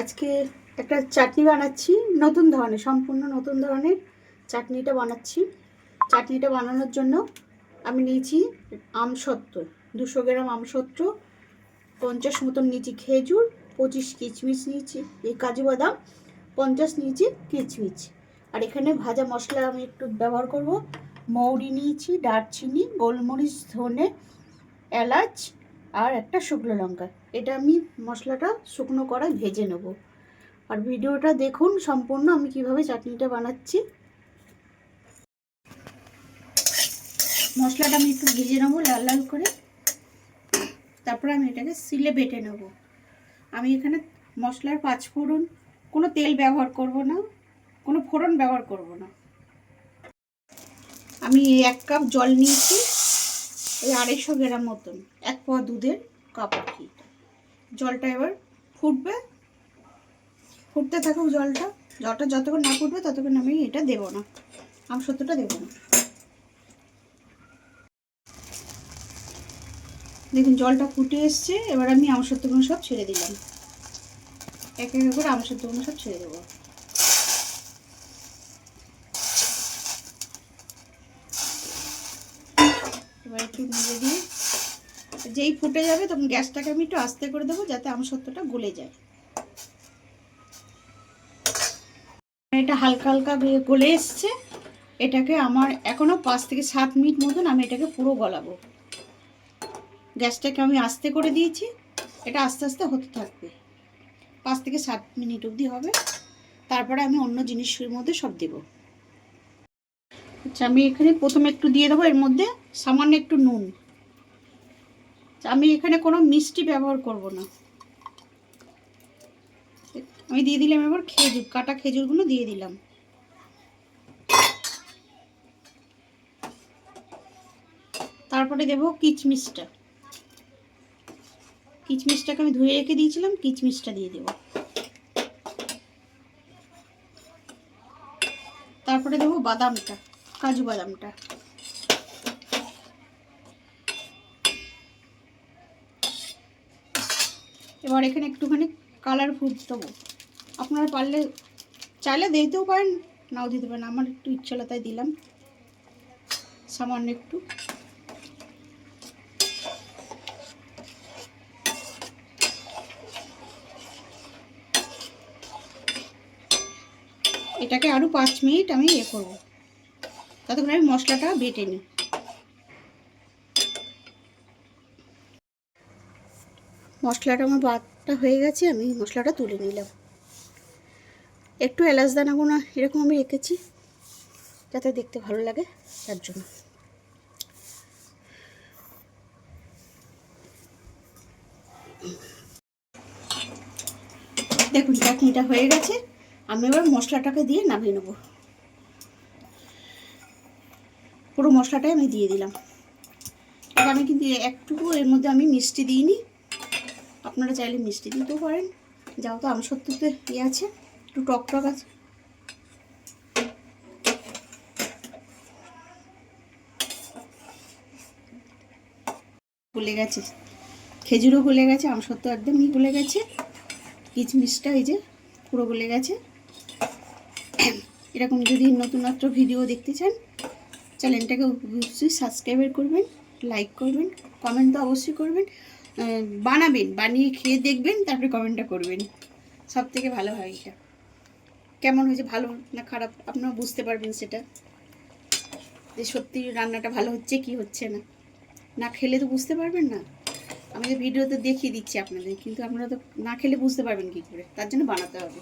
আজকে একটা চাটনি বানাচ্ছি, নতুন ধরনের, সম্পূর্ণ নতুন ধরনের চাটনিটা বানাচ্ছি। চাটনিটা বানানোর জন্য আমি নিয়েছি আমসত্ত্ব, 200 গ্রাম আমসত্ত্ব, 50 মতন নিয়েছি খেজুর, 25 কিচমিচ নিয়েছি, এই কাজু বাদাম, 50 নিয়েছি কিচমিচ। আর এখানে ভাজা মশলা আমি একটু ব্যবহার করব। মৌরি নিয়েছি, দারচিনি, গোলমরিচ, ধনে, এলাচ আর একটা শুকনো লঙ্কা। এটা আমি মশলাটা শুকনো কড়াই ভেজে নেব। আর ভিডিওটা দেখুন সম্পূর্ণ আমি কিভাবে চাটনিটা বানাচ্ছি। মশলাটা আমি একটু ভেজে নেবো লাল লাল করে, তারপরে আমি এটাকে সিলে বেটে নেব। আমি এখানে মশলার 5 ফোড়ন, কোনো তেল ব্যবহার করব না, কোনো ফোড়ন ব্যবহার করব না। আমি 1 কাপ জল নিয়েছি, এই 250 গ্রাম মতন, 1 পোয়া দুধের কাপ আর কি। জলটা এবার ফুটবে, ফুটতে থাকুক জলটা। জলটা যতক্ষণ না ফুটবে ততক্ষণ আমি এটা দেবো না, আমসত্ত্বটা দেবো না। দেখুন জলটা ফুটে এসছে, এবার আমি আমসত্ত্বগুলো সব ছেড়ে দিলাম। এক এক করে আমসত্ত্বগুলো সব ছেড়ে দেবো। এবার একটু নেড়ে দিয়ে যেই ফুটে যাবে তখন গ্যাসটাকে আমি একটু আস্তে করে দেবো, যাতে আমসত্ত্বটা গলে যায়। এটা হালকা হালকা গলে এসছে। এটাকে আমার এখনও 5 থেকে 7 মিনিট মতন আমি এটাকে পুরো গলাবো। গ্যাসটাকে আমি আস্তে করে দিয়েছি, এটা আস্তে আস্তে হতে থাকবে। 5 থেকে 7 মিনিট অবধি হবে, তারপরে আমি অন্য জিনিসের মধ্যে সব দেবো। আচ্ছা, আমি এখানে প্রথমে একটু দিয়ে দেবো এর মধ্যে সামান্য একটু নুন। আমি এখানে কোনো মিষ্টি ব্যবহার করব না। আমি দিয়ে দিলাম এবার খেজুর, কাটা খেজুরগুলো দিয়ে দিলাম। তারপরে দেবো কিচমিচটা। কিচমিচটাকে আমি ধুয়ে রেখে দিয়েছিলাম, কিচমিচটা দিয়ে দেবো। তারপরে দেবো বাদামটা, কাজু বাদামটা। এবার এখানে একটুখানি কালার ফুড দেবো। আপনারা পারলে চাইলে দিতেও পারেন, নাও দিতে পারেন। আমার একটু ইচ্ছা হলো তাই দিলাম সামান্য একটু। এটাকে আরও 5 মিনিট আমি করবো, ততক্ষণ আমি মশলাটা বেটে নিই। মশলাটা আমার বাটা হয়ে গেছে, আমি মশলাটা তুলে নিলাম। একটু এলাচ দানাগুলো এরকম আমি রেখেছি যাতে দেখতে ভালো লাগে, তার জন্য। দেখুন চাটনিটা হয়ে গেছে, আমি এবার মশলাটাকে দিয়ে নামিয়ে নেব। পুরো মশলাটাই আমি দিয়ে দিলাম। আর আমি কিন্তু একটুকু এর মধ্যে আমি মিষ্টি দিইনি, আপনারা চাইলে মিষ্টি দিতেও পারেন, যাও তো আমসত্ত্বতে আছে, একটু টক টক আছে। গলে গেছে, খেজুরও গলে গেছে, আমসত্ত্ব একদমই গলে গেছে, কিচমিচটা এই যে পুরো গলে গেছে। এরকম যদি নতুনত্ব ভিডিও দেখতে চান চ্যানেলটাকে অবশ্যই সাবস্ক্রাইব করবেন, লাইক করবেন, কমেন্ট তো অবশ্যই করবেন, বানাবেন, বানিয়ে খেয়ে দেখবেন, তারপরে কমেন্টটা করবেন। সব থেকে ভালো হয় এটা। কেমন হয়েছে, ভালো না খারাপ, আপনারা বুঝতে পারবেন সেটা, যে সত্যি রান্নাটা ভালো হচ্ছে কি হচ্ছে না। না খেলে তো বুঝতে পারবেন না। আমি তো ভিডিওতে দেখিয়ে দিচ্ছি আপনাদের, কিন্তু আপনারা তো না খেলে বুঝতে পারবেন কী করে, তার জন্য বানাতে হবে।